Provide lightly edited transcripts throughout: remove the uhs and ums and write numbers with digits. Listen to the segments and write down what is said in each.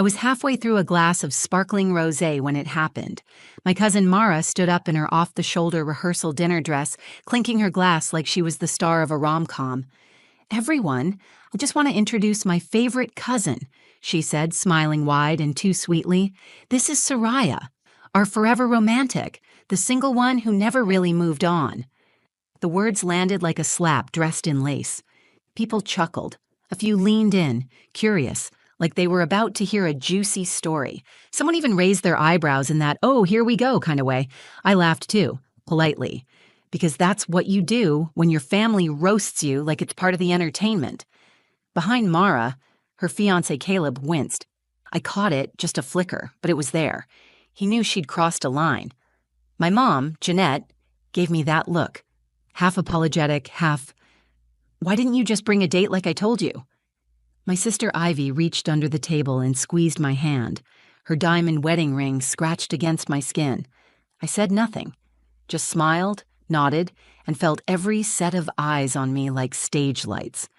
I was halfway through a glass of sparkling rosé when it happened. My cousin Mara stood up in her off-the-shoulder rehearsal dinner dress, clinking her glass like she was the star of a rom-com. "Everyone, I just want to introduce my favorite cousin," she said, smiling wide and too sweetly. "This is Soraya, our forever romantic, the single one who never really moved on." The words landed like a slap dressed in lace. People chuckled. A few leaned in, curious, like they were about to hear a juicy story. Someone even raised their eyebrows in that, "oh, here we go" kind of way. I laughed too, politely, because that's what you do when your family roasts you like it's part of the entertainment. Behind Mara, her fiancé Caleb winced. I caught it, just a flicker, but it was there. He knew she'd crossed a line. My mom, Jeanette, gave me that look. Half apologetic, half, "Why didn't you just bring a date like I told you?" My sister Ivy reached under the table and squeezed my hand. Her diamond wedding ring scratched against my skin. I said nothing, just smiled, nodded, and felt every set of eyes on me like stage lights.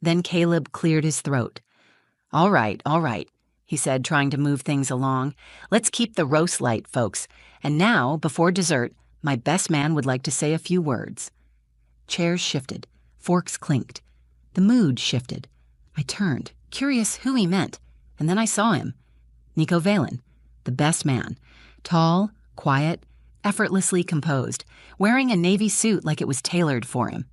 Then Caleb cleared his throat. All right, he said, trying to move things along. "Let's keep the roast light, folks. And now, before dessert, my best man would like to say a few words." Chairs shifted. Forks clinked. The mood shifted. I turned, curious who he meant, and then I saw him. Nico Valen, the best man. Tall, quiet, effortlessly composed, wearing a navy suit like it was tailored for him.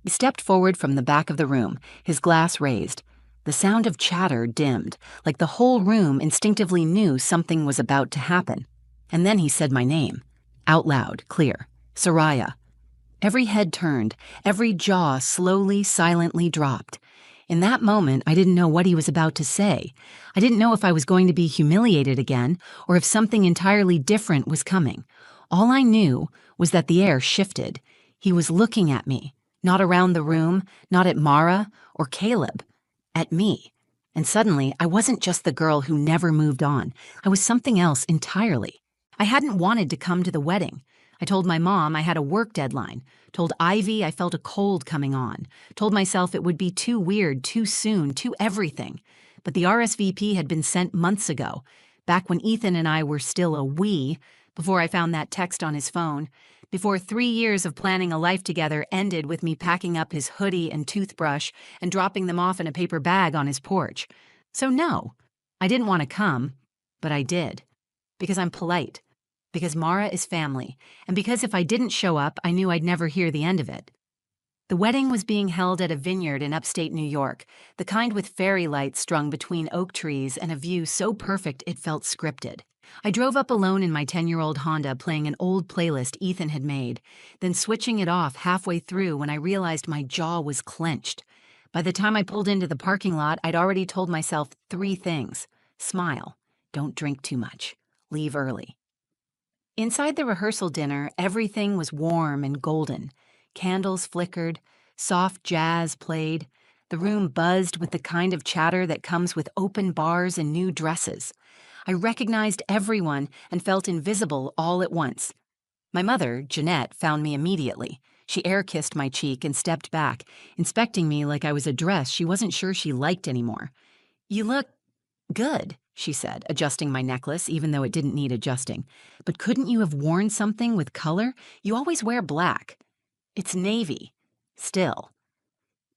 He stepped forward from the back of the room, his glass raised. The sound of chatter dimmed, like the whole room instinctively knew something was about to happen. And then he said my name, out loud, clear, Soraya. Every head turned, every jaw slowly, silently dropped. In that moment, I didn't know what he was about to say. I didn't know if I was going to be humiliated again or if something entirely different was coming. All I knew was that the air shifted. He was looking at me, not around the room, not at Mara or Caleb, at me. And suddenly, I wasn't just the girl who never moved on. I was something else entirely. I hadn't wanted to come to the wedding. I told my mom I had a work deadline, told Ivy I felt a cold coming on, told myself it would be too weird, too soon, too everything. But the RSVP had been sent months ago, back when Ethan and I were still a we, before I found that text on his phone, before 3 years of planning a life together ended with me packing up his hoodie and toothbrush and dropping them off in a paper bag on his porch. So no, I didn't want to come, but I did. Because I'm polite. Because Mara is family, and because if I didn't show up, I knew I'd never hear the end of it. The wedding was being held at a vineyard in upstate New York, the kind with fairy lights strung between oak trees and a view so perfect it felt scripted. I drove up alone in my 10-year-old Honda playing an old playlist Ethan had made, then switching it off halfway through when I realized my jaw was clenched. By the time I pulled into the parking lot, I'd already told myself 3 things. Smile, don't drink too much, leave early. Inside the rehearsal dinner, everything was warm and golden. Candles flickered, soft jazz played. The room buzzed with the kind of chatter that comes with open bars and new dresses. I recognized everyone and felt invisible all at once. My mother, Jeanette, found me immediately. She air-kissed my cheek and stepped back, inspecting me like I was a dress she wasn't sure she liked anymore. "You look good," she said, adjusting my necklace, even though it didn't need adjusting. "But couldn't you have worn something with color? You always wear black." "It's navy. Still."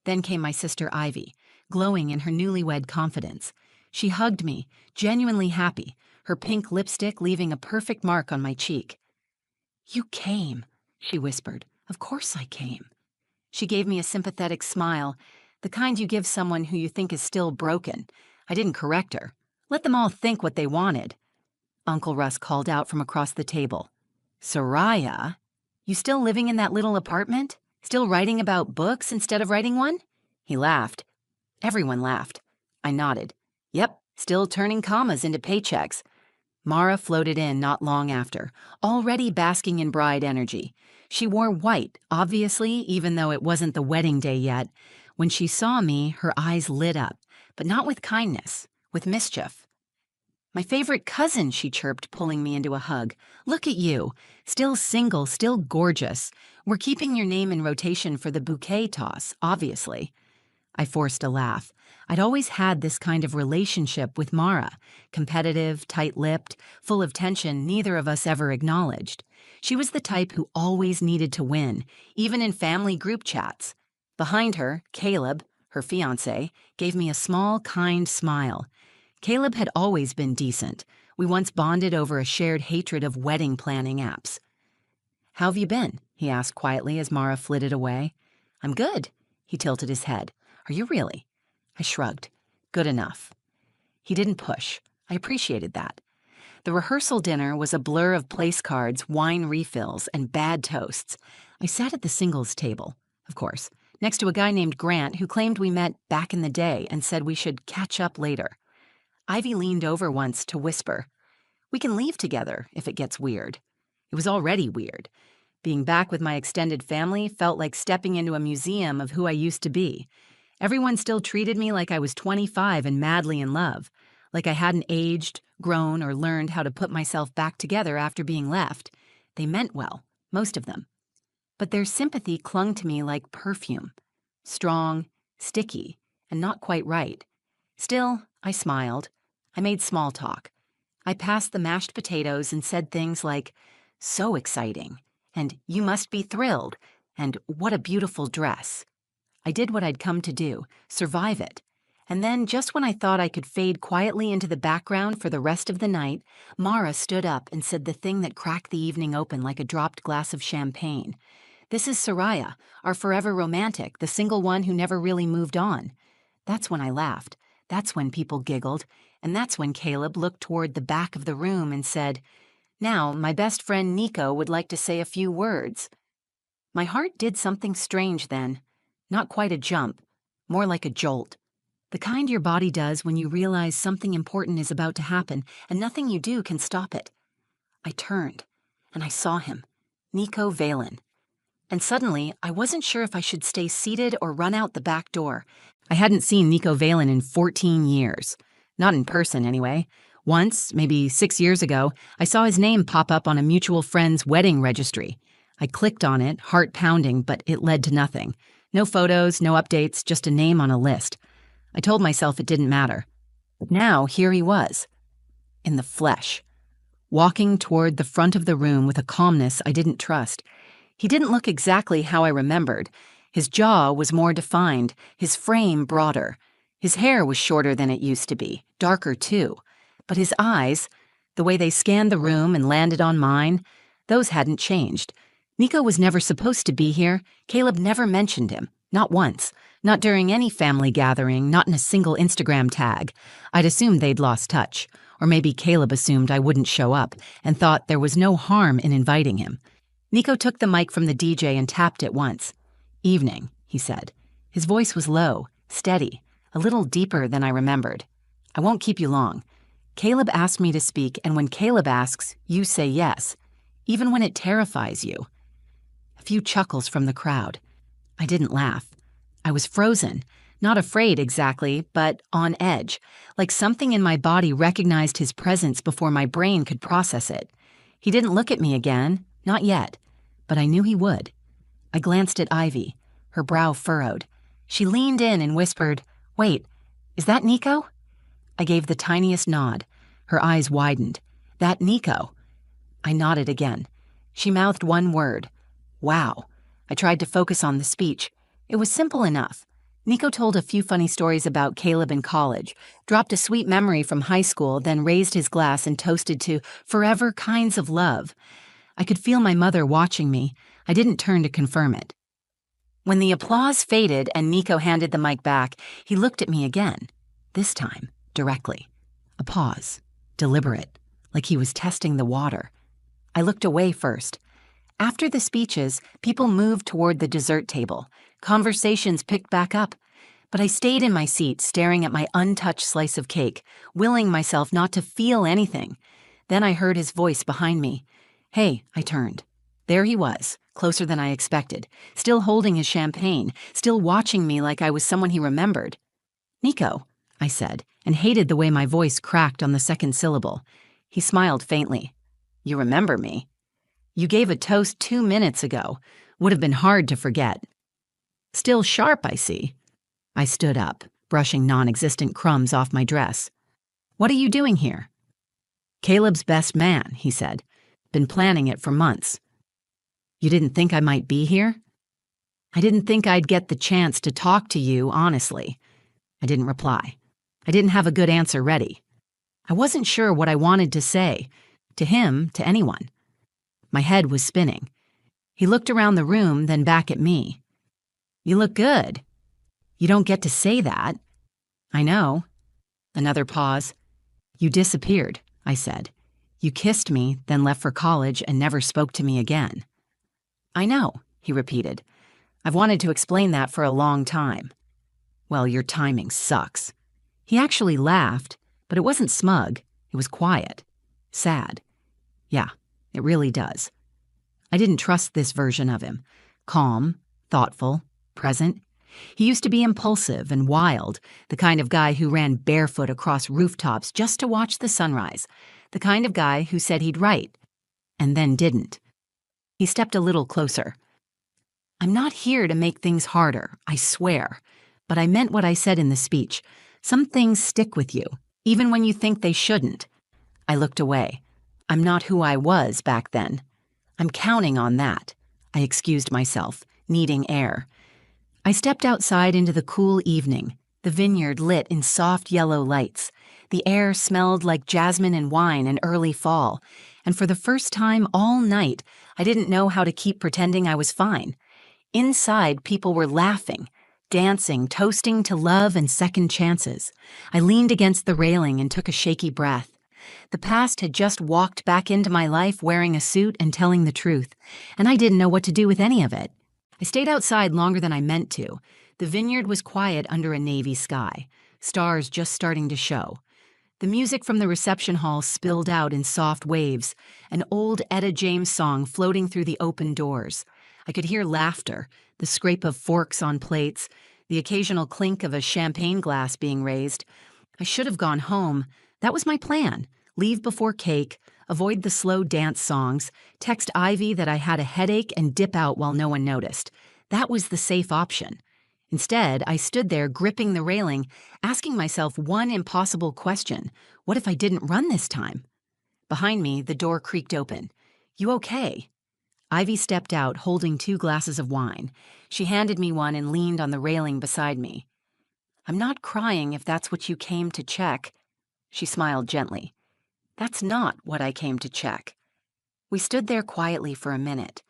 Then came my sister Ivy, glowing in her newlywed confidence. She hugged me, genuinely happy, her pink lipstick leaving a perfect mark on my cheek. "You came," she whispered. "Of course I came." She gave me a sympathetic smile, the kind you give someone who you think is still broken. I didn't correct her. Let them all think what they wanted. Uncle Russ called out from across the table. "Soraya, you still living in that little apartment? Still writing about books instead of writing one?" He laughed. Everyone laughed. I nodded. "Yep, still turning commas into paychecks." Mara floated in not long after, already basking in bride energy. She wore white, obviously, even though it wasn't the wedding day yet. When she saw me, her eyes lit up, but not with kindness, with mischief. "My favorite cousin," she chirped, pulling me into a hug. "Look at you. Still single, still gorgeous. We're keeping your name in rotation for the bouquet toss, obviously." I forced a laugh. I'd always had this kind of relationship with Mara, competitive, tight-lipped, full of tension neither of us ever acknowledged. She was the type who always needed to win, even in family group chats. Behind her, Caleb, her fiancé, gave me a small, kind smile. Caleb had always been decent. We once bonded over a shared hatred of wedding planning apps. "How have you been?" he asked quietly as Mara flitted away. "I'm good." He tilted his head. "Are you really?" I shrugged. "Good enough." He didn't push. I appreciated that. The rehearsal dinner was a blur of place cards, wine refills, and bad toasts. I sat at the singles table, of course, next to a guy named Grant who claimed we met back in the day and said we should catch up later. Ivy leaned over once to whisper, "We can leave together if it gets weird." It was already weird. Being back with my extended family felt like stepping into a museum of who I used to be. Everyone still treated me like I was 25 and madly in love, like I hadn't aged, grown, or learned how to put myself back together after being left. They meant well, most of them. But their sympathy clung to me like perfume. Strong, sticky, and not quite right. Still, I smiled. I made small talk. I passed the mashed potatoes and said things like, "So exciting," and "You must be thrilled," and "What a beautiful dress." I did what I'd come to do, survive it. And then, just when I thought I could fade quietly into the background for the rest of the night, Mara stood up and said the thing that cracked the evening open like a dropped glass of champagne. "This is Soraya, our forever romantic, the single one who never really moved on." That's when I laughed. That's when people giggled. And that's when Caleb looked toward the back of the room and said, "Now, my best friend Nico would like to say a few words." My heart did something strange then. Not quite a jump, more like a jolt. The kind your body does when you realize something important is about to happen and nothing you do can stop it. I turned, and I saw him, Nico Valen. And suddenly, I wasn't sure if I should stay seated or run out the back door. I hadn't seen Nico Valen in 14 years. Not in person, anyway. Once, maybe 6 years ago, I saw his name pop up on a mutual friend's wedding registry. I clicked on it, heart pounding, but it led to nothing. No photos, no updates, just a name on a list. I told myself it didn't matter. But now, here he was. In the flesh. Walking toward the front of the room with a calmness I didn't trust. He didn't look exactly how I remembered. His jaw was more defined, his frame broader. His hair was shorter than it used to be, darker too. But his eyes, the way they scanned the room and landed on mine, those hadn't changed. Nico was never supposed to be here. Caleb never mentioned him, not once. Not during any family gathering, not in a single Instagram tag. I'd assumed they'd lost touch. Or maybe Caleb assumed I wouldn't show up and thought there was no harm in inviting him. Nico took the mic from the DJ and tapped it once. "Evening," he said. His voice was low, steady, a little deeper than I remembered. "I won't keep you long. Caleb asked me to speak, and when Caleb asks, you say yes, even when it terrifies you." A few chuckles from the crowd. I didn't laugh. I was frozen, not afraid exactly, but on edge, like something in my body recognized his presence before my brain could process it. He didn't look at me again, not yet, but I knew he would. I glanced at Ivy, her brow furrowed. She leaned in and whispered, "Wait, is that Nico?" I gave the tiniest nod. Her eyes widened. "That Nico?" I nodded again. She mouthed one word. "Wow." I tried to focus on the speech. It was simple enough. Nico told a few funny stories about Caleb in college, dropped a sweet memory from high school, then raised his glass and toasted to forever kinds of love. I could feel my mother watching me. I didn't turn to confirm it. When the applause faded and Nico handed the mic back, he looked at me again. This time, directly. A pause. Deliberate. Like he was testing the water. I looked away first. After the speeches, people moved toward the dessert table. Conversations picked back up. But I stayed in my seat, staring at my untouched slice of cake, willing myself not to feel anything. Then I heard his voice behind me. "Hey," I turned. There he was, closer than I expected, still holding his champagne, still watching me like I was someone he remembered. "Nico," I said, and hated the way my voice cracked on the second syllable. He smiled faintly. "You remember me? You gave a toast 2 minutes ago. Would have been hard to forget." "Still sharp, I see." I stood up, brushing non-existent crumbs off my dress. "What are you doing here?" "Caleb's best man," he said. "Been planning it for months." "You didn't think I might be here?" "I didn't think I'd get the chance to talk to you, honestly." I didn't reply. I didn't have a good answer ready. I wasn't sure what I wanted to say, to him, to anyone. My head was spinning. He looked around the room, then back at me. "You look good." "You don't get to say that." "I know." Another pause. "You disappeared," I said. "You kissed me, then left for college and never spoke to me again." "I know," he repeated. "I've wanted to explain that for a long time." "Well, your timing sucks." He actually laughed, but it wasn't smug. It was quiet. Sad. Yeah, it really does. I didn't trust this version of him. Calm, thoughtful, present. He used to be impulsive and wild, the kind of guy who ran barefoot across rooftops just to watch the sunrise, the kind of guy who said he'd write, and then didn't. He stepped a little closer. "I'm not here to make things harder, I swear. But I meant what I said in the speech. Some things stick with you, even when you think they shouldn't." I looked away. I'm not who I was back then. "I'm counting on that." I excused myself, needing air. I stepped outside into the cool evening, the vineyard lit in soft yellow lights. The air smelled like jasmine and wine in early fall, and for the first time all night, I didn't know how to keep pretending I was fine. Inside, people were laughing, dancing, toasting to love and second chances. I leaned against the railing and took a shaky breath. The past had just walked back into my life wearing a suit and telling the truth, and I didn't know what to do with any of it. I stayed outside longer than I meant to. The vineyard was quiet under a navy sky, stars just starting to show. The music from the reception hall spilled out in soft waves, an old Etta James song floating through the open doors. I could hear laughter, the scrape of forks on plates, the occasional clink of a champagne glass being raised. I should have gone home. That was my plan. Leave before cake, avoid the slow dance songs, text Ivy that I had a headache, and dip out while no one noticed. That was the safe option. Instead, I stood there gripping the railing, asking myself one impossible question. What if I didn't run this time? Behind me, the door creaked open. "You okay?" Ivy stepped out, holding 2 glasses of wine. She handed me one and leaned on the railing beside me. "I'm not crying if that's what you came to check." She smiled gently. "That's not what I came to check." We stood there quietly for a minute.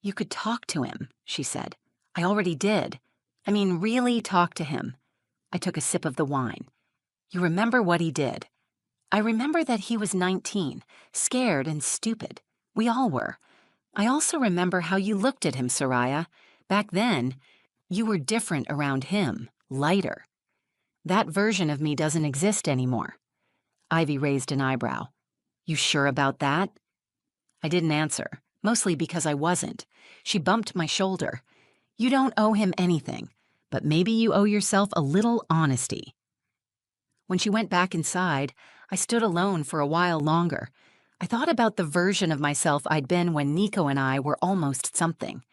"You could talk to him," she said. "I already did. I mean, really talk to him." I took a sip of the wine. "You remember what he did?" "I remember that he was 19, scared and stupid. We all were. I also remember how you looked at him, Soraya. Back then, you were different around him, lighter. That version of me doesn't exist anymore." Ivy raised an eyebrow. "You sure about that?" I didn't answer, mostly because I wasn't. She bumped my shoulder. "You don't owe him anything, but maybe you owe yourself a little honesty." When she went back inside, I stood alone for a while longer. I thought about the version of myself I'd been when Nico and I were almost something.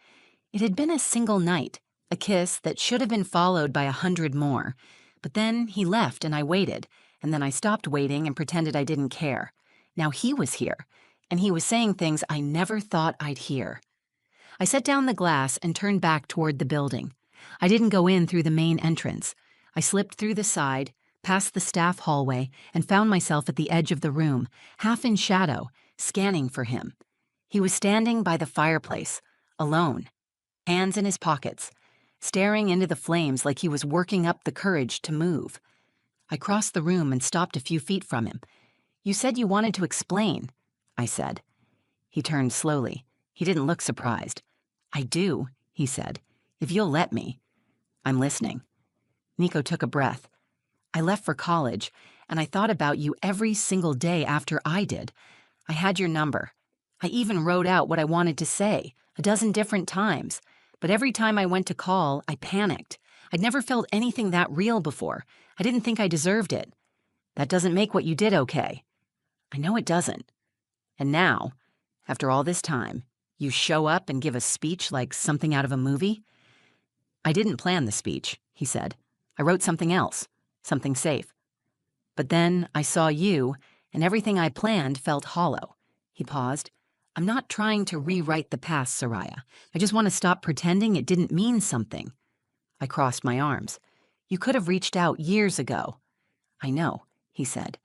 It had been a single night, a kiss that should have been followed by 100 more. But then he left and I waited, and then I stopped waiting and pretended I didn't care. Now he was here, and he was saying things I never thought I'd hear. I set down the glass and turned back toward the building. I didn't go in through the main entrance. I slipped through the side, past the staff hallway, and found myself at the edge of the room, half in shadow, scanning for him. He was standing by the fireplace, alone, hands in his pockets, staring into the flames like he was working up the courage to move. I crossed the room and stopped a few feet from him. "You said you wanted to explain," I said. He turned slowly. He didn't look surprised. "I do," he said, "if you'll let me." "I'm listening." Nico took a breath. "I left for college, and I thought about you every single day after I did. I had your number. I even wrote out what I wanted to say, 12 different times. But every time I went to call, I panicked. I'd never felt anything that real before. I didn't think I deserved it. That doesn't make what you did okay." "I know it doesn't. And now, after all this time, you show up and give a speech like something out of a movie?" "I didn't plan the speech," he said. "I I wrote something else, something safe. But then I saw you, and everything I planned felt hollow. He paused. I'm not trying to rewrite the past, Soraya. I just want to stop pretending it didn't mean something. I crossed my arms. You could have reached out years ago. I know, he said,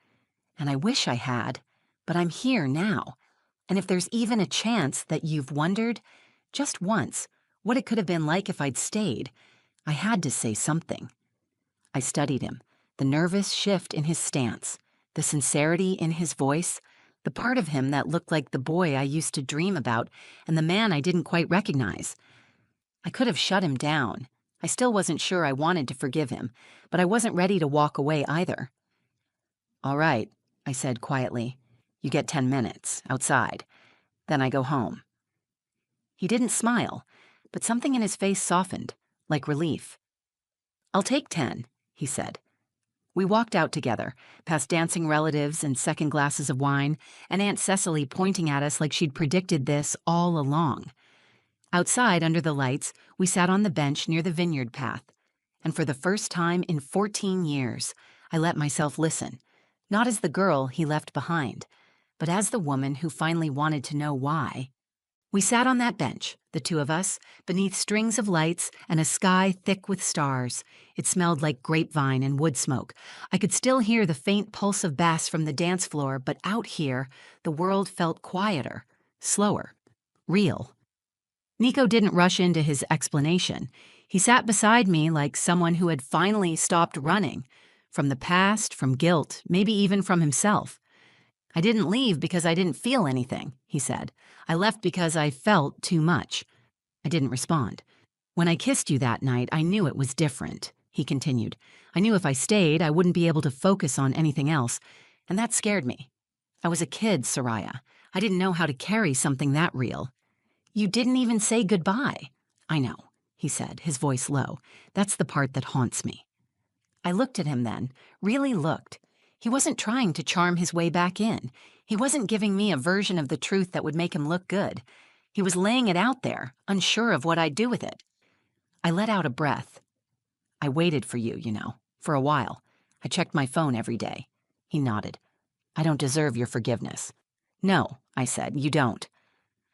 and I wish I had, but I'm here now. And if there's even a chance that you've wondered, just once, what it could have been like if I'd stayed, I had to say something. I studied him, the nervous shift in his stance, the sincerity in his voice, the part of him that looked like the boy I used to dream about and the man I didn't quite recognize. I could have shut him down. I still wasn't sure I wanted to forgive him, but I wasn't ready to walk away either. All right, I said quietly. You get 10 minutes, outside. Then I go home. He didn't smile, but something in his face softened, like relief. I'll take 10, he said. We walked out together, past dancing relatives and second glasses of wine, and Aunt Cecily pointing at us like she'd predicted this all along. Outside, under the lights, we sat on the bench near the vineyard path, and for the first time in 14 years, I let myself listen, not as the girl he left behind, but as the woman who finally wanted to know why. We sat on that bench, the two of us, beneath strings of lights and a sky thick with stars. It smelled like grapevine and wood smoke. I could still hear the faint pulse of bass from the dance floor, but out here, the world felt quieter, slower, real. Nico didn't rush into his explanation. He sat beside me like someone who had finally stopped running, from the past, from guilt, maybe even from himself. I didn't leave because I didn't feel anything, he said. I left because I felt too much. I didn't respond. When I kissed you that night, I knew it was different, he continued. I knew if I stayed, I wouldn't be able to focus on anything else, and that scared me. I was a kid, Soraya. I didn't know how to carry something that real. You didn't even say goodbye. I know, he said, his voice low. That's the part that haunts me. I looked at him then, really looked. He wasn't trying to charm his way back in. He wasn't giving me a version of the truth that would make him look good. He was laying it out there, unsure of what I'd do with it. I let out a breath. I waited for you, for a while. I checked my phone every day. He nodded. I don't deserve your forgiveness. No, I said, you don't.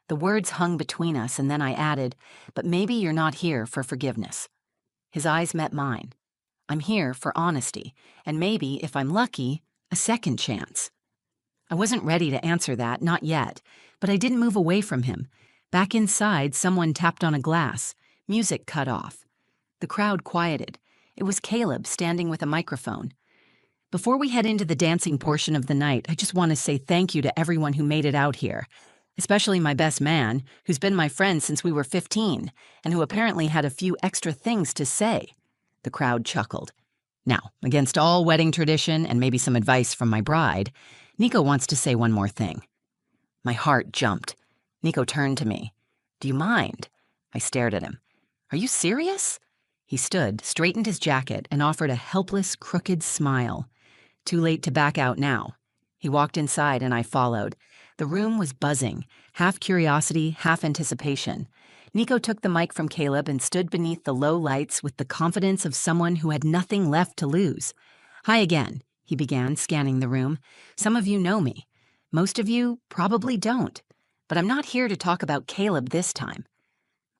The words hung between us, and then I added, but maybe you're not here for forgiveness. His eyes met mine. I'm here for honesty, and maybe, if I'm lucky, a second chance. I wasn't ready to answer that, not yet, but I didn't move away from him. Back inside, someone tapped on a glass. Music cut off. The crowd quieted. It was Caleb standing with a microphone. Before we head into the dancing portion of the night, I just want to say thank you to everyone who made it out here, especially my best man, who's been my friend since we were 15, and who apparently had a few extra things to say. The crowd chuckled. Now, against all wedding tradition and maybe some advice from my bride, Nico wants to say one more thing. My heart jumped. Nico turned to me. Do you mind? I stared at him. Are you serious? He stood, straightened his jacket, and offered a helpless, crooked smile. Too late to back out now. He walked inside and I followed. The room was buzzing, half curiosity, half anticipation. Nico took the mic from Caleb and stood beneath the low lights with the confidence of someone who had nothing left to lose. Hi again, he began, scanning the room. Some of you know me. Most of you probably don't. But I'm not here to talk about Caleb this time.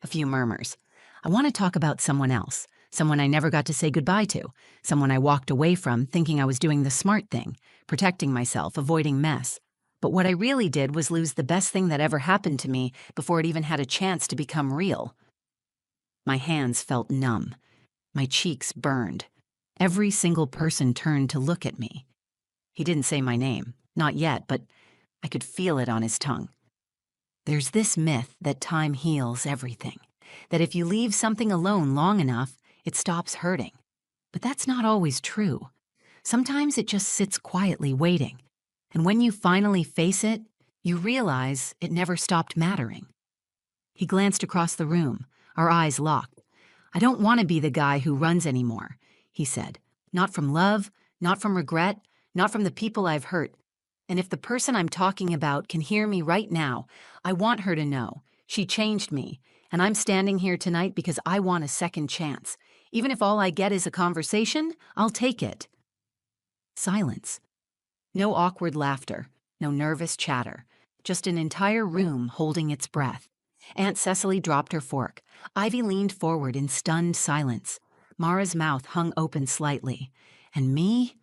A few murmurs. I want to talk about someone else, someone I never got to say goodbye to, someone I walked away from thinking I was doing the smart thing, protecting myself, avoiding mess. But what I really did was lose the best thing that ever happened to me before it even had a chance to become real. My hands felt numb. My cheeks burned. Every single person turned to look at me. He didn't say my name, not yet, but I could feel it on his tongue. There's this myth that time heals everything, that if you leave something alone long enough, it stops hurting. But that's not always true. Sometimes it just sits quietly waiting. And when you finally face it, you realize it never stopped mattering. He glanced across the room, our eyes locked. I don't want to be the guy who runs anymore, he said. Not from love, not from regret, not from the people I've hurt. And if the person I'm talking about can hear me right now, I want her to know she changed me, and I'm standing here tonight because I want a second chance, Even if all I get is a conversation, I'll take it. Silence. No awkward laughter, no nervous chatter, just an entire room holding its breath. Aunt Cecily dropped her fork. Ivy leaned forward in stunned silence. Mara's mouth hung open slightly. And me?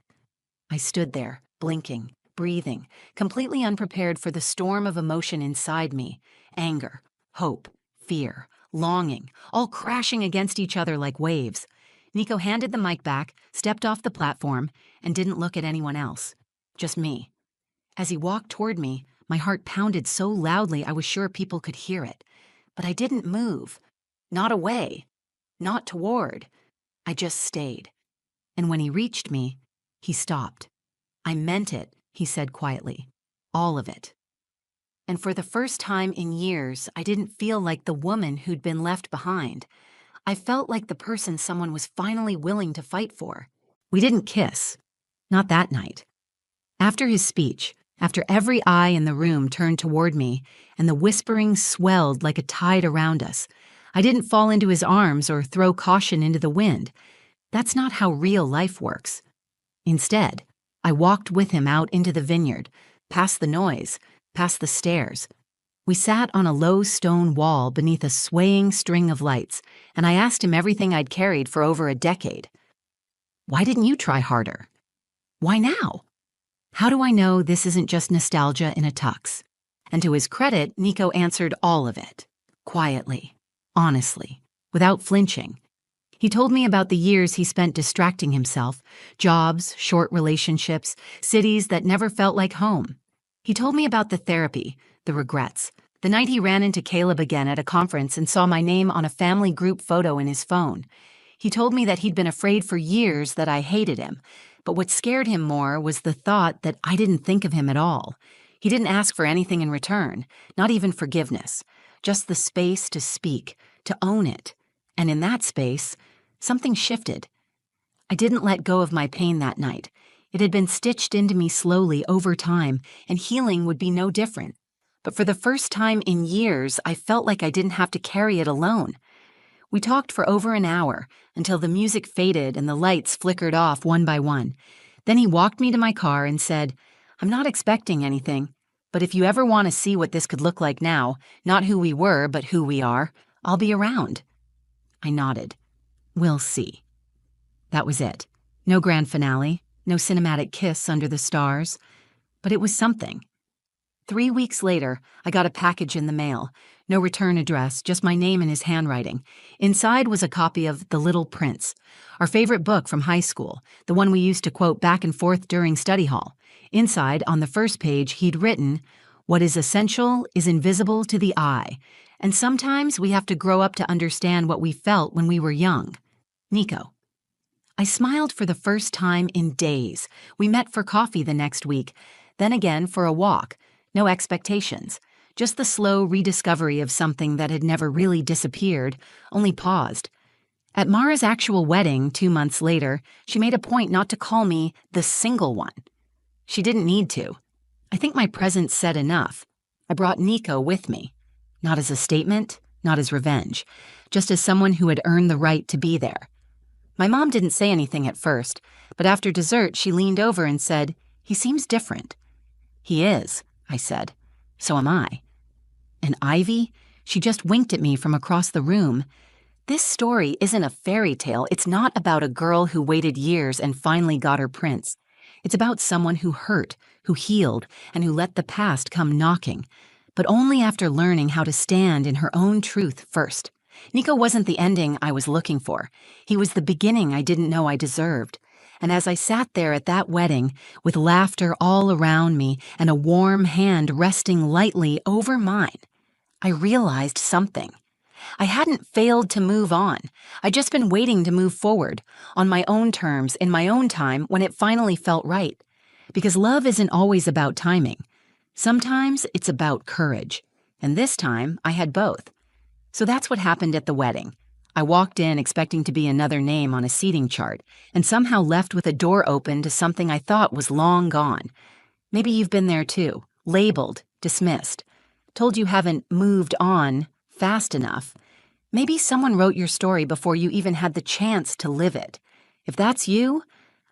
I stood there, blinking, breathing, completely unprepared for the storm of emotion inside me. Anger, hope, fear, longing, all crashing against each other like waves. Nico handed the mic back, stepped off the platform, and didn't look at anyone else. Just me. As he walked toward me, my heart pounded so loudly I was sure people could hear it. But I didn't move. Not away. Not toward. I just stayed. And when he reached me, he stopped. I meant it, he said quietly. All of it. And for the first time in years, I didn't feel like the woman who'd been left behind. I felt like the person someone was finally willing to fight for. We didn't kiss. Not that night. After his speech, after every eye in the room turned toward me and the whispering swelled like a tide around us, I didn't fall into his arms or throw caution into the wind. That's not how real life works. Instead, I walked with him out into the vineyard, past the noise, past the stairs. We sat on a low stone wall beneath a swaying string of lights, and I asked him everything I'd carried for over a decade. Why didn't you try harder? Why now? How do I know this isn't just nostalgia in a tux? And to his credit, Nico answered all of it, quietly, honestly, without flinching. He told me about the years he spent distracting himself, jobs, short relationships, cities that never felt like home. He told me about the therapy, the regrets, the night he ran into Caleb again at a conference and saw my name on a family group photo in his phone. He told me that he'd been afraid for years that I hated him, but what scared him more was the thought that I didn't think of him at all. He didn't ask for anything in return, not even forgiveness, just the space to speak, to own it. And in that space, something shifted. I didn't let go of my pain that night. It had been stitched into me slowly over time, and healing would be no different. But for the first time in years, I felt like I didn't have to carry it alone. We talked for over an hour, until the music faded and the lights flickered off one by one. Then he walked me to my car and said, "I'm not expecting anything, but if you ever want to see what this could look like now, not who we were, but who we are, I'll be around." I nodded. We'll see. That was it. No grand finale, no cinematic kiss under the stars, but it was something. 3 weeks later, I got a package in the mail. No return address, just my name in his handwriting. Inside was a copy of The Little Prince, our favorite book from high school, the one we used to quote back and forth during study hall. Inside, on the first page, he'd written, "What is essential is invisible to the eye, and sometimes we have to grow up to understand what we felt when we were young. Nico." I smiled for the first time in days. We met for coffee the next week, then again for a walk. No expectations, just the slow rediscovery of something that had never really disappeared, only paused. At Mara's actual wedding 2 months later, she made a point not to call me the single one. She didn't need to. I think my presence said enough. I brought Nico with me, not as a statement, not as revenge, just as someone who had earned the right to be there. My mom didn't say anything at first, but after dessert she leaned over and said, "He seems different." "He is," I said. "So am I." And Ivy? She just winked at me from across the room. This story isn't a fairy tale. It's not about a girl who waited years and finally got her prince. It's about someone who hurt, who healed, and who let the past come knocking, but only after learning how to stand in her own truth first. Nico wasn't the ending I was looking for. He was the beginning I didn't know I deserved. And as I sat there at that wedding, with laughter all around me and a warm hand resting lightly over mine, I realized something. I hadn't failed to move on. I'd just been waiting to move forward, on my own terms, in my own time, when it finally felt right. Because love isn't always about timing. Sometimes it's about courage. And this time, I had both. So that's what happened at the wedding. I walked in expecting to be another name on a seating chart, and somehow left with a door open to something I thought was long gone. Maybe you've been there too, labeled, dismissed, told you haven't moved on fast enough. Maybe someone wrote your story before you even had the chance to live it. If that's you,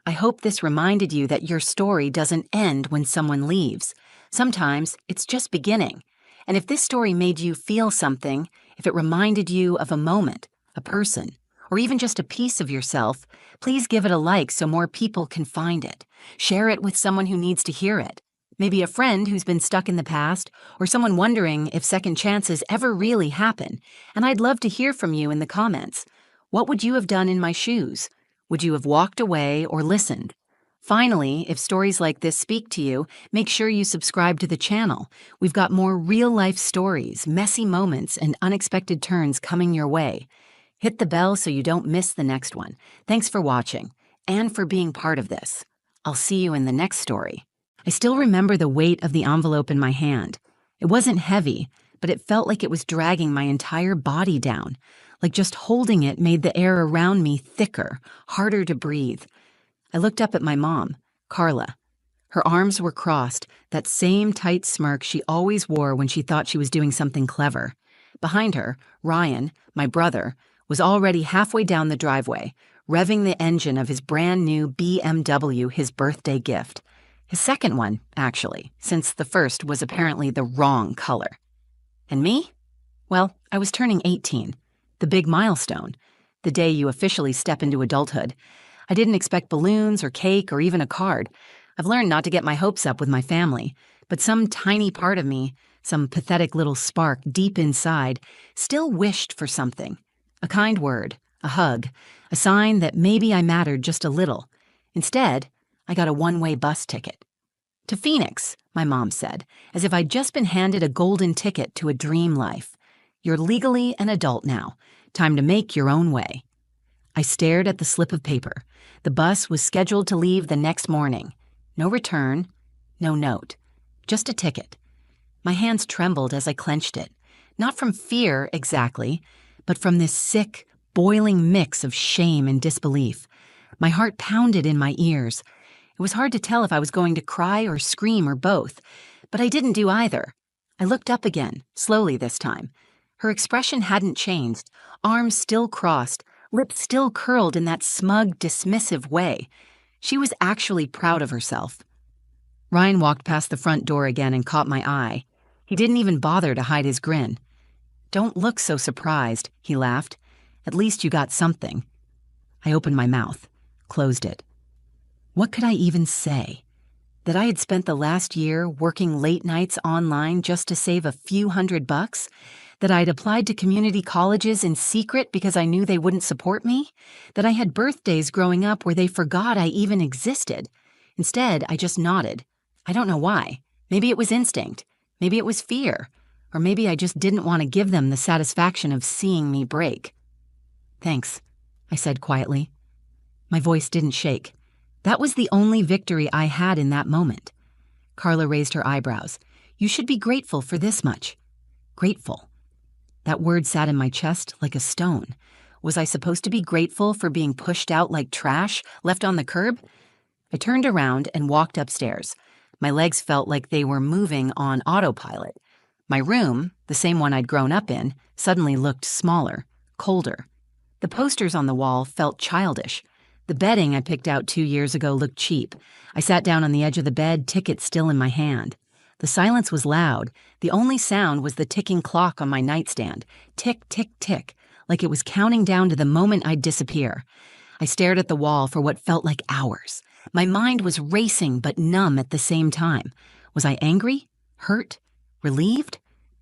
I hope this reminded you that your story doesn't end when someone leaves. Sometimes it's just beginning. And if this story made you feel something, if it reminded you of a moment, a person, or even just a piece of yourself, please give it a like so more people can find it. Share it with someone who needs to hear it. Maybe a friend who's been stuck in the past, or someone wondering if second chances ever really happen. And I'd love to hear from you in the comments. What would you have done in my shoes? Would you have walked away or listened? Finally, if stories like this speak to you, make sure you subscribe to the channel. We've got more real-life stories, messy moments, and unexpected turns coming your way. Hit the bell so you don't miss the next one. Thanks for watching, and for being part of this. I'll see you in the next story. I still remember the weight of the envelope in my hand. It wasn't heavy, but it felt like it was dragging my entire body down. Like just holding it made the air around me thicker, harder to breathe. I looked up at my mom, Carla. Her arms were crossed, that same tight smirk she always wore when she thought she was doing something clever. Behind her, Ryan, my brother, was already halfway down the driveway, revving the engine of his brand new BMW, his birthday gift. His second one, actually, since the first was apparently the wrong color. And me? Well, I was turning 18, the big milestone, the day you officially step into adulthood. I didn't expect balloons or cake or even a card. I've learned not to get my hopes up with my family, but some tiny part of me, some pathetic little spark deep inside, still wished for something. A kind word, a hug, a sign that maybe I mattered just a little. Instead, I got a one-way bus ticket. To Phoenix, my mom said, as if I'd just been handed a golden ticket to a dream life. You're legally an adult now. Time to make your own way. I stared at the slip of paper. The bus was scheduled to leave the next morning. No return, no note, just a ticket. My hands trembled as I clenched it, not from fear exactly, but from this sick, boiling mix of shame and disbelief. My heart pounded in my ears. It was hard to tell if I was going to cry or scream or both, but I didn't do either. I looked up again, slowly this time. Her expression hadn't changed, arms still crossed, lips still curled in that smug, dismissive way. She was actually proud of herself. Ryan walked past the front door again and caught my eye. He didn't even bother to hide his grin. "Don't look so surprised," he laughed. "At least you got something." I opened my mouth, closed it. What could I even say? That I had spent the last year working late nights online just to save a few $100? That I'd applied to community colleges in secret because I knew they wouldn't support me? That I had birthdays growing up where they forgot I even existed? Instead, I just nodded. I don't know why. Maybe it was instinct. Maybe it was fear. Or maybe I just didn't want to give them the satisfaction of seeing me break. "Thanks," I said quietly. My voice didn't shake. That was the only victory I had in that moment. Carla raised her eyebrows. "You should be grateful for this much." Grateful. That word sat in my chest like a stone. Was I supposed to be grateful for being pushed out like trash, left on the curb? I turned around and walked upstairs. My legs felt like they were moving on autopilot. My room, the same one I'd grown up in, suddenly looked smaller, colder. The posters on the wall felt childish. The bedding I picked out 2 years ago looked cheap. I sat down on the edge of the bed, ticket still in my hand. The silence was loud. The only sound was the ticking clock on my nightstand. Tick, tick, tick, like it was counting down to the moment I'd disappear. I stared at the wall for what felt like hours. My mind was racing but numb at the same time. Was I angry? Hurt? Relieved?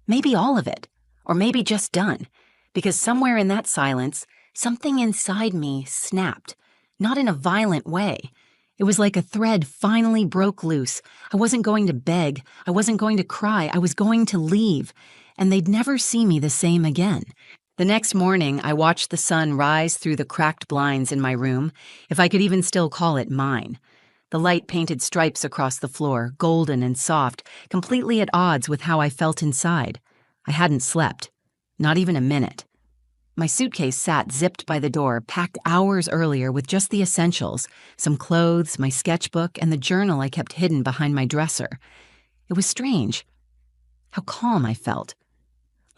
Maybe all of it. Or maybe just done. Because somewhere in that silence, something inside me snapped. Not in a violent way. It was like a thread finally broke loose. I wasn't going to beg. I wasn't going to cry. I was going to leave. And they'd never see me the same again. The next morning, I watched the sun rise through the cracked blinds in my room, if I could even still call it mine. The light painted stripes across the floor, golden and soft, completely at odds with how I felt inside. I hadn't slept. Not even a minute. My suitcase sat zipped by the door, packed hours earlier with just the essentials, some clothes, my sketchbook, and the journal I kept hidden behind my dresser. It was strange. How calm I felt.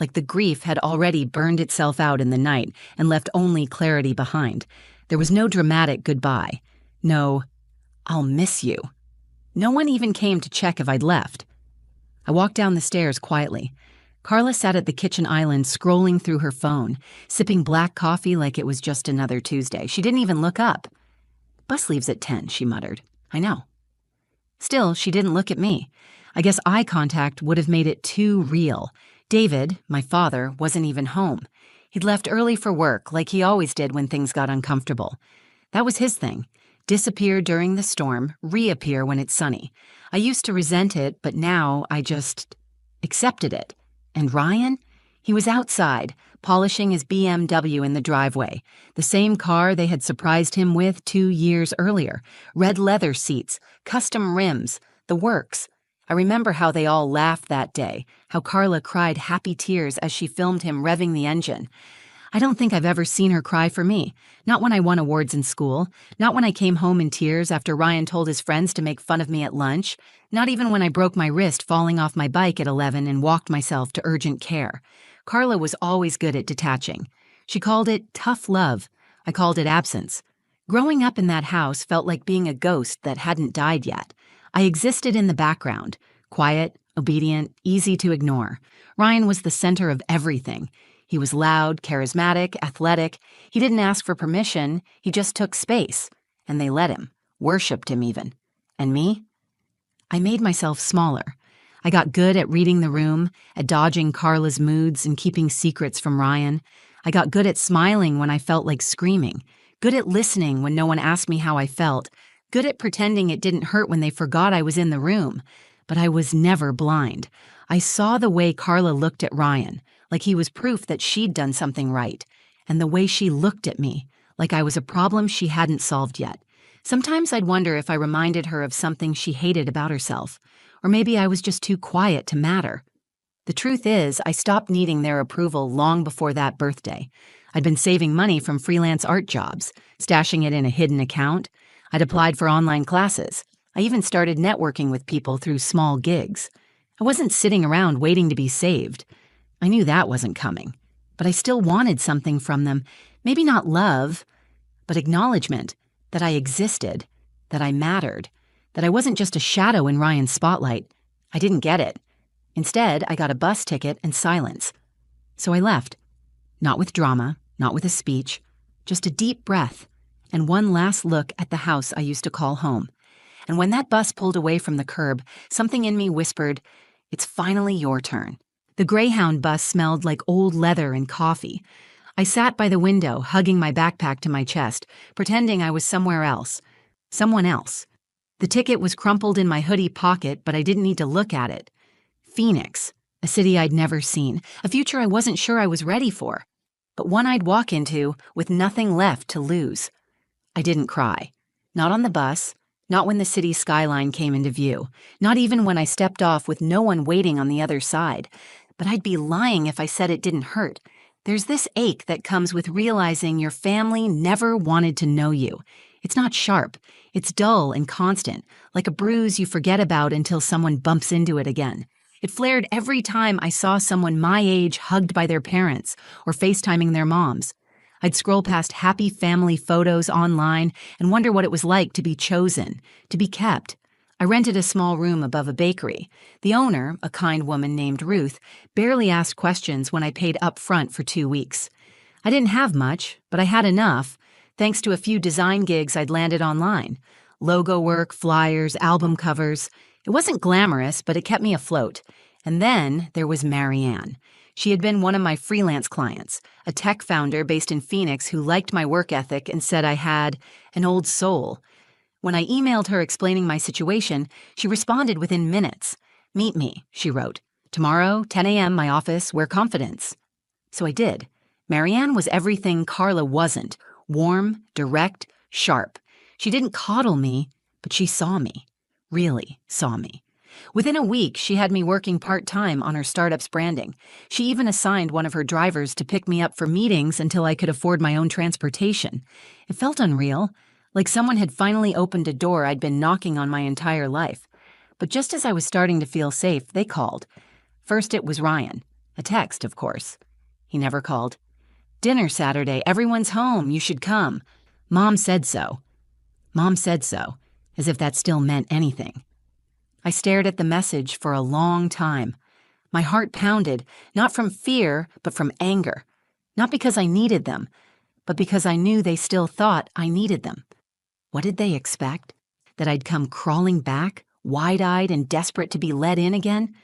like the grief had already burned itself out in the night and left only clarity behind. There was no dramatic goodbye. No, "I'll miss you." No one even came to check if I'd left. I walked down the stairs quietly. Carla sat at the kitchen island scrolling through her phone, sipping black coffee like it was just another Tuesday. She didn't even look up. "Bus leaves at 10, she muttered. "I know." Still, she didn't look at me. I guess eye contact would have made it too real. David, my father, wasn't even home. He'd left early for work, like he always did when things got uncomfortable. That was his thing. Disappear during the storm, reappear when it's sunny. I used to resent it, but now I just accepted it. And Ryan? He was outside, polishing his BMW in the driveway, the same car they had surprised him with 2 years earlier. Red leather seats, custom rims, the works. I remember how they all laughed that day, how Carla cried happy tears as she filmed him revving the engine. I don't think I've ever seen her cry for me. Not when I won awards in school. Not when I came home in tears after Ryan told his friends to make fun of me at lunch. Not even when I broke my wrist falling off my bike at 11 and walked myself to urgent care. Carla was always good at detaching. She called it tough love. I called it absence. Growing up in that house felt like being a ghost that hadn't died yet. I existed in the background, quiet, obedient, easy to ignore. Ryan was the center of everything. He was loud, charismatic, athletic. He didn't ask for permission. He just took space. And they let him, worshipped him even. And me? I made myself smaller. I got good at reading the room, at dodging Carla's moods and keeping secrets from Ryan. I got good at smiling when I felt like screaming, good at listening when no one asked me how I felt, good at pretending it didn't hurt when they forgot I was in the room. But I was never blind. I saw the way Carla looked at Ryan, like he was proof that she'd done something right, and the way she looked at me, like I was a problem she hadn't solved yet. Sometimes I'd wonder if I reminded her of something she hated about herself, or maybe I was just too quiet to matter. The truth is, I stopped needing their approval long before that birthday. I'd been saving money from freelance art jobs, stashing it in a hidden account. I'd applied for online classes. I even started networking with people through small gigs. I wasn't sitting around waiting to be saved. I knew that wasn't coming, but I still wanted something from them. Maybe not love, but acknowledgement that I existed, that I mattered, that I wasn't just a shadow in Ryan's spotlight. I didn't get it. Instead, I got a bus ticket and silence. So I left. Not with drama, not with a speech, just a deep breath and one last look at the house I used to call home. And when that bus pulled away from the curb, something in me whispered, "It's finally your turn." The Greyhound bus smelled like old leather and coffee. I sat by the window, hugging my backpack to my chest, pretending I was somewhere else. Someone else. The ticket was crumpled in my hoodie pocket, but I didn't need to look at it. Phoenix, a city I'd never seen, a future I wasn't sure I was ready for, but one I'd walk into with nothing left to lose. I didn't cry. Not on the bus. Not when the city skyline came into view. Not even when I stepped off with no one waiting on the other side. But I'd be lying if I said it didn't hurt. There's this ache that comes with realizing your family never wanted to know you. It's not sharp. It's dull and constant, like a bruise you forget about until someone bumps into it again. It flared every time I saw someone my age hugged by their parents or FaceTiming their moms. I'd scroll past happy family photos online and wonder what it was like to be chosen, to be kept. I rented a small room above a bakery. The owner, a kind woman named Ruth, barely asked questions when I paid up front for 2 weeks. I didn't have much, but I had enough, thanks to a few design gigs I'd landed online. Logo work, flyers, album covers. It wasn't glamorous, but it kept me afloat. And then there was Marianne. She had been one of my freelance clients, a tech founder based in Phoenix who liked my work ethic and said I had an old soul. When I emailed her explaining my situation, she responded within minutes. "Meet me," she wrote. "Tomorrow, 10 a.m., my office, wear confidence." So I did. Marianne was everything Carla wasn't. Warm, direct, sharp. She didn't coddle me, but she saw me. Really saw me. Within a week, she had me working part-time on her startup's branding. She even assigned one of her drivers to pick me up for meetings until I could afford my own transportation. It felt unreal, like someone had finally opened a door I'd been knocking on my entire life. But just as I was starting to feel safe, they called. First it was Ryan, A text, of course. He never called. "Dinner Saturday, everyone's home, you should come. Mom said so." Mom said so, as if that still meant anything. I stared at the message for a long time. My heart pounded, not from fear, but from anger. Not because I needed them, but because I knew they still thought I needed them. What did they expect? That I'd come crawling back, wide-eyed and desperate to be let in again?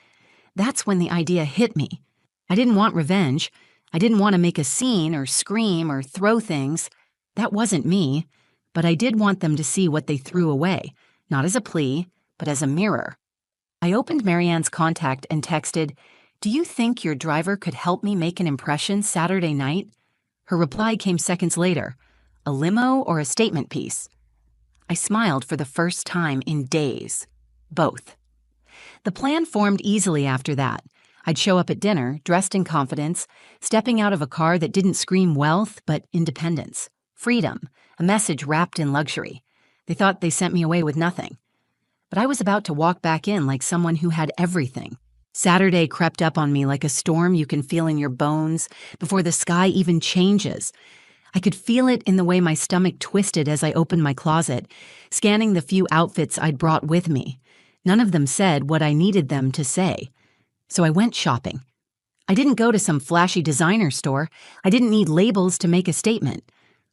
That's when the idea hit me. I didn't want revenge. I didn't want to make a scene or scream or throw things. That wasn't me. But I did want them to see what they threw away, not as a plea, but as a mirror. I opened Marianne's contact and texted, "Do you think your driver could help me make an impression Saturday night?" Her reply came seconds later. "A limo or a statement piece?" I smiled for the first time in days. Both. The plan formed easily after that. I'd show up at dinner, dressed in confidence, stepping out of a car that didn't scream wealth, but independence. Freedom, a message wrapped in luxury. They thought they sent me away with nothing. But I was about to walk back in like someone who had everything. Saturday crept up on me like a storm you can feel in your bones before the sky even changes. I could feel it in the way my stomach twisted as I opened my closet, scanning the few outfits I'd brought with me. None of them said what I needed them to say. So I went shopping. I didn't go to some flashy designer store. I didn't need labels to make a statement.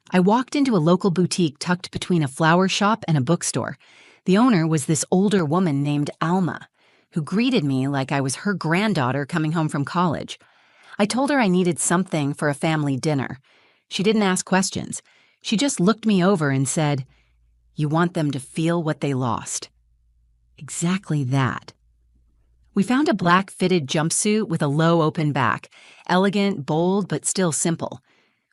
I walked into a local boutique tucked between a flower shop and a bookstore. The owner was this older woman named Alma, who greeted me like I was her granddaughter coming home from college. I told her I needed something for a family dinner. She didn't ask questions. She just looked me over and said, "You want them to feel what they lost." Exactly that. We found a black fitted jumpsuit with a low open back, elegant, bold, but still simple.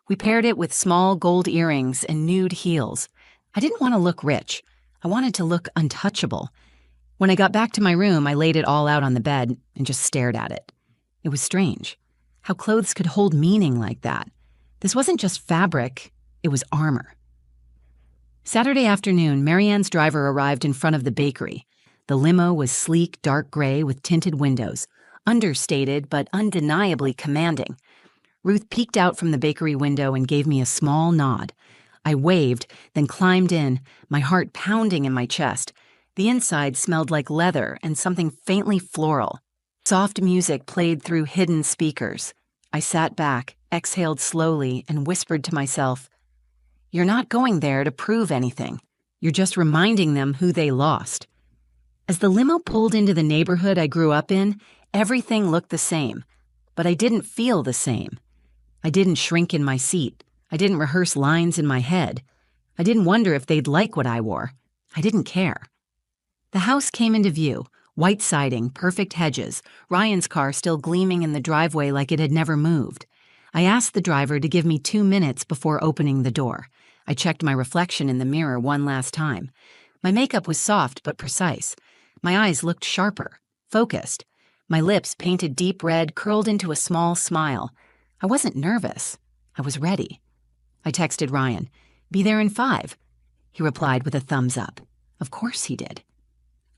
We paired it with small gold earrings and nude heels. I didn't want to look rich. I wanted to look untouchable. When I got back to my room, I laid it all out on the bed and just stared at it. It was strange, how clothes could hold meaning like that. This wasn't just fabric, it was armor. Saturday afternoon, Marianne's driver arrived in front of the bakery. The limo was sleek, dark gray with tinted windows, understated but undeniably commanding. Ruth peeked out from the bakery window and gave me a small nod. I waved, then climbed in, my heart pounding in my chest. The inside smelled like leather and something faintly floral. Soft music played through hidden speakers. I sat back, exhaled slowly, and whispered to myself, "You're not going there to prove anything. You're just reminding them who they lost." As the limo pulled into the neighborhood I grew up in, everything looked the same, but I didn't feel the same. I didn't shrink in my seat. I didn't rehearse lines in my head. I didn't wonder if they'd like what I wore. I didn't care. The house came into view, white siding, perfect hedges, Ryan's car still gleaming in the driveway like it had never moved. I asked the driver to give me 2 minutes before opening the door. I checked my reflection in the mirror one last time. My makeup was soft but precise. My eyes looked sharper, focused. My lips, painted deep red, curled into a small smile. I wasn't nervous. I was ready. I texted Ryan, "Be there in 5." He replied with a thumbs up. Of course he did.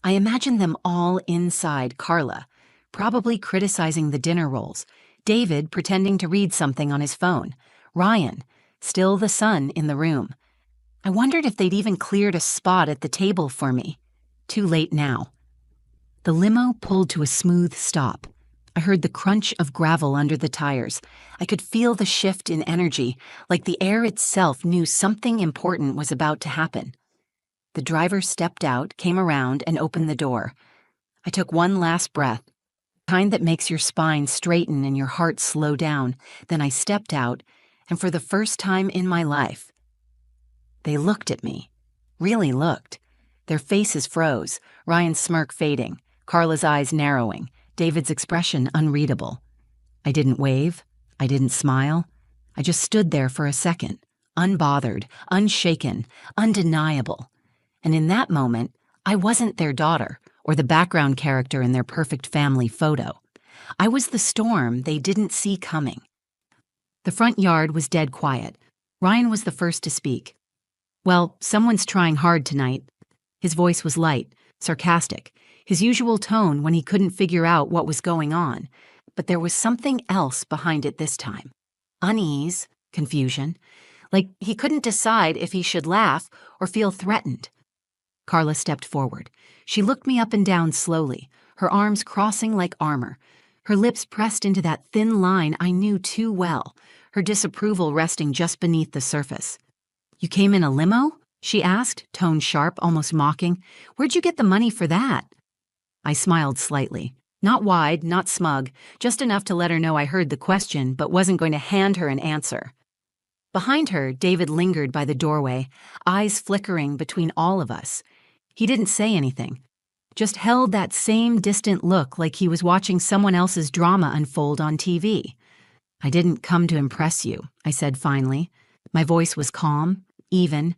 I imagined them all inside Carla, probably criticizing the dinner rolls, David pretending to read something on his phone, Ryan, still the son in the room. I wondered if they'd even cleared a spot at the table for me. Too late now. The limo pulled to a smooth stop. I heard the crunch of gravel under the tires. I could feel the shift in energy, like the air itself knew something important was about to happen. The driver stepped out, came around, and opened the door. I took one last breath, the kind that makes your spine straighten and your heart slow down. Then I stepped out, and for the first time in my life, they looked at me. Really looked. Their faces froze, Ryan's smirk fading, Carla's eyes narrowing, David's expression unreadable. I didn't wave. I didn't smile. I just stood there for a second, unbothered, unshaken, undeniable. And in that moment, I wasn't their daughter or the background character in their perfect family photo. I was the storm they didn't see coming. The front yard was dead quiet. Ryan was the first to speak. "Well, someone's trying hard tonight." His voice was light, sarcastic, his usual tone when he couldn't figure out what was going on. but there was something else behind it this time. Unease, confusion, like he couldn't decide if he should laugh or feel threatened. Carla stepped forward. She looked me up and down slowly, her arms crossing like armor, her lips pressed into that thin line I knew too well, her disapproval resting just beneath the surface. "You came in a limo?" she asked, tone sharp, almost mocking. "Where'd you get the money for that?" I smiled slightly. Not wide, not smug, just enough to let her know I heard the question but wasn't going to hand her an answer. Behind her, David lingered by the doorway, eyes flickering between all of us. He didn't say anything, just held that same distant look like he was watching someone else's drama unfold on TV. "I didn't come to impress you," I said finally. My voice was calm, even.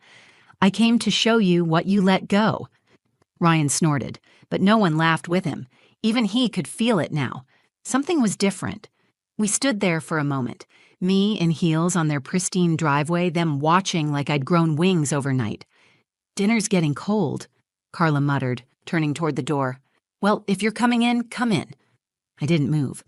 "I came to show you what you let go." Ryan snorted, but no one laughed with him. Even he could feel it now. Something was different. We stood there for a moment, me in heels on their pristine driveway, them watching like I'd grown wings overnight. "Dinner's getting cold," Carla muttered, turning toward the door. "Well, if you're coming in, come in." I didn't move.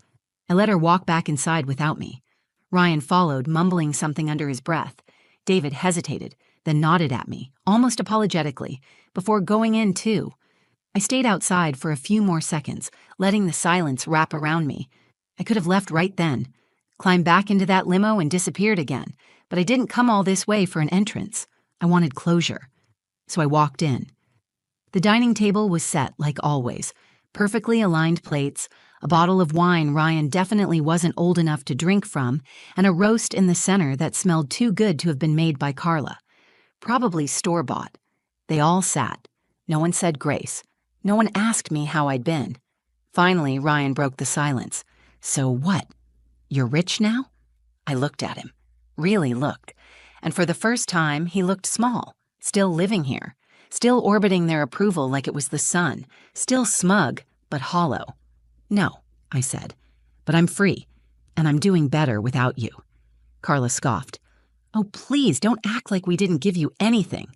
I let her walk back inside without me. Ryan followed, mumbling something under his breath. David hesitated, then nodded at me, almost apologetically, before going in too. I stayed outside for a few more seconds, letting the silence wrap around me. I could have left right then, climbed back into that limo and disappeared again, but I didn't come all this way for an entrance. I wanted closure. So I walked in. The dining table was set like always, perfectly aligned plates, a bottle of wine Ryan definitely wasn't old enough to drink from, and a roast in the center that smelled too good to have been made by Carla. Probably store-bought. They all sat. No one said grace. No one asked me how I'd been. Finally, Ryan broke the silence. "So what? You're rich now?" I looked at him. Really looked. And for the first time, he looked small, still living here, still orbiting their approval like it was the sun, still smug, but hollow. "No," I said, "but I'm free, and I'm doing better without you." Carla scoffed. "Oh, please, don't act like we didn't give you anything."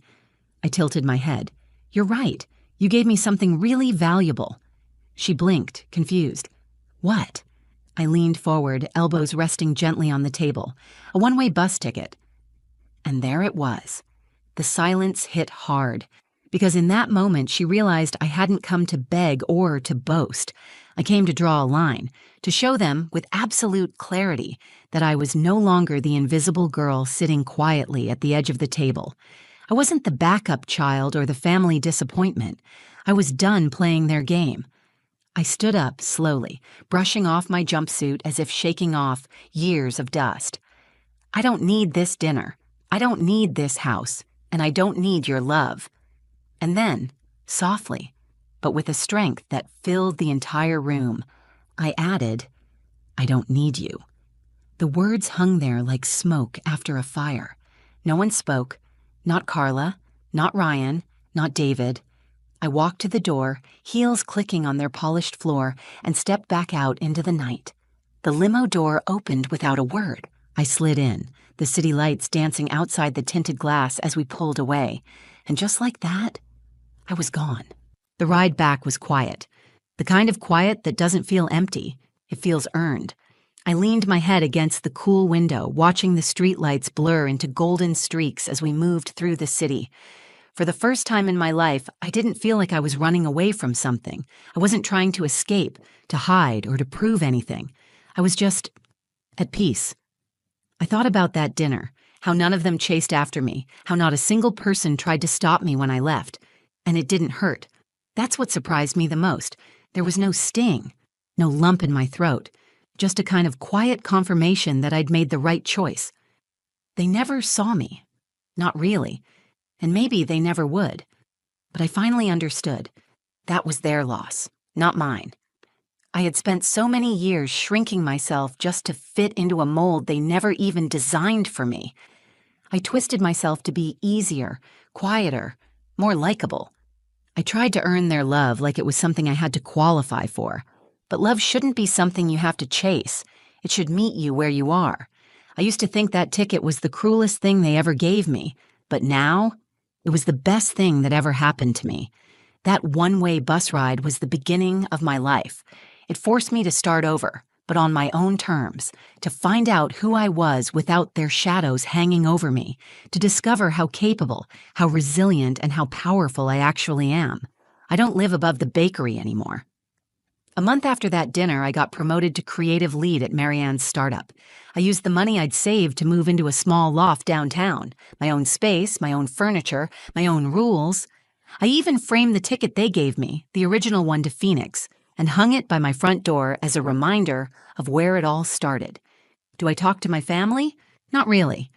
I tilted my head. "You're right. You gave me something really valuable." She blinked, confused. "What?" I leaned forward, elbows resting gently on the table. "A one-way bus ticket." And there it was. The silence hit hard, because in that moment she realized I hadn't come to beg or to boast. I came to draw a line, to show them with absolute clarity that I was no longer the invisible girl sitting quietly at the edge of the table. I wasn't the backup child or the family disappointment. I was done playing their game. I stood up slowly, brushing off my jumpsuit as if shaking off years of dust. "I don't need this dinner. I don't need this house. And I don't need your love." And then, softly, but with a strength that filled the entire room, I added, "I don't need you." The words hung there like smoke after a fire. No one spoke. Not Carla, not Ryan, not David. I walked to the door, heels clicking on their polished floor, and stepped back out into the night. The limo door opened without a word. I slid in, the city lights dancing outside the tinted glass as we pulled away. And just like that, I was gone. The ride back was quiet. The kind of quiet that doesn't feel empty. It feels earned. I leaned my head against the cool window, watching the streetlights blur into golden streaks as we moved through the city. For the first time in my life, I didn't feel like I was running away from something. I wasn't trying to escape, to hide, or to prove anything. I was just at peace. I thought about that dinner, how none of them chased after me, how not a single person tried to stop me when I left. And it didn't hurt. That's what surprised me the most. There was no sting, no lump in my throat. Just a kind of quiet confirmation that I'd made the right choice. They never saw me. Not really. And maybe they never would. But I finally understood. That was their loss, not mine. I had spent so many years shrinking myself just to fit into a mold they never even designed for me. I twisted myself to be easier, quieter, more likable. I tried to earn their love like it was something I had to qualify for. But love shouldn't be something you have to chase. It should meet you where you are. I used to think that ticket was the cruelest thing they ever gave me, but now, it was the best thing that ever happened to me. That one-way bus ride was the beginning of my life. It forced me to start over, but on my own terms, to find out who I was without their shadows hanging over me, to discover how capable, how resilient, and how powerful I actually am. I don't live above the bakery anymore. A month after that dinner, I got promoted to creative lead at Marianne's startup. I used the money I'd saved to move into a small loft downtown, my own space, my own furniture, my own rules. I even framed the ticket they gave me, the original one to Phoenix, and hung it by my front door as a reminder of where it all started. Do I talk to my family? Not really.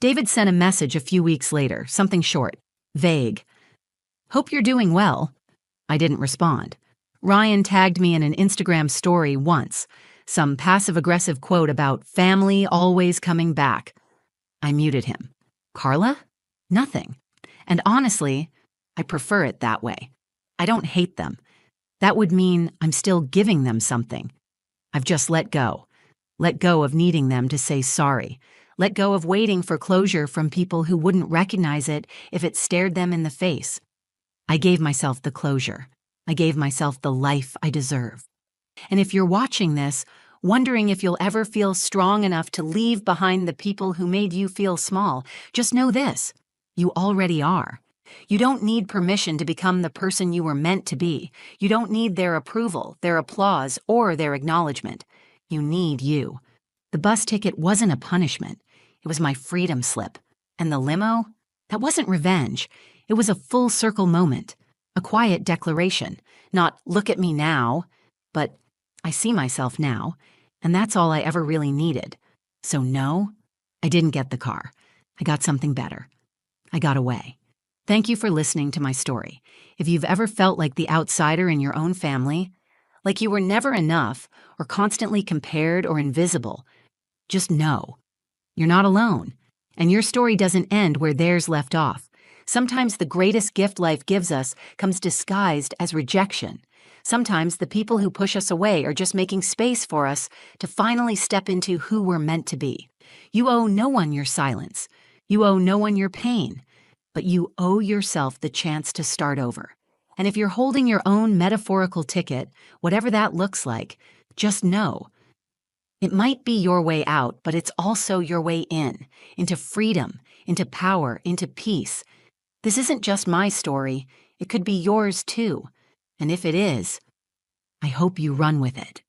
David sent a message a few weeks later, something short, vague. "Hope you're doing well." I didn't respond. Ryan tagged me in an Instagram story once, some passive-aggressive quote about family always coming back. I muted him. Carla? Nothing. And honestly, I prefer it that way. I don't hate them. That would mean I'm still giving them something. I've just let go. Let go of needing them to say sorry. Let go of waiting for closure from people who wouldn't recognize it if it stared them in the face. I gave myself the closure. I gave myself the life I deserve. And if you're watching this, wondering if you'll ever feel strong enough to leave behind the people who made you feel small, just know this: you already are. You don't need permission to become the person you were meant to be. You don't need their approval, their applause, or their acknowledgement. You need you. The bus ticket wasn't a punishment. It was my freedom slip. And the limo? That wasn't revenge. It was a full circle moment. A quiet declaration. Not, "Look at me now," but "I see myself now," and that's all I ever really needed. So no, I didn't get the car. I got something better. I got away. Thank you for listening to my story. If you've ever felt like the outsider in your own family, like you were never enough, or constantly compared or invisible, just know you're not alone, and your story doesn't end where theirs left off. Sometimes the greatest gift life gives us comes disguised as rejection. Sometimes the people who push us away are just making space for us to finally step into who we're meant to be. You owe no one your silence. You owe no one your pain. But you owe yourself the chance to start over. And if you're holding your own metaphorical ticket, whatever that looks like, just know it might be your way out, but it's also your way in, into freedom, into power, into peace. This isn't just my story. It could be yours too. And if it is, I hope you run with it.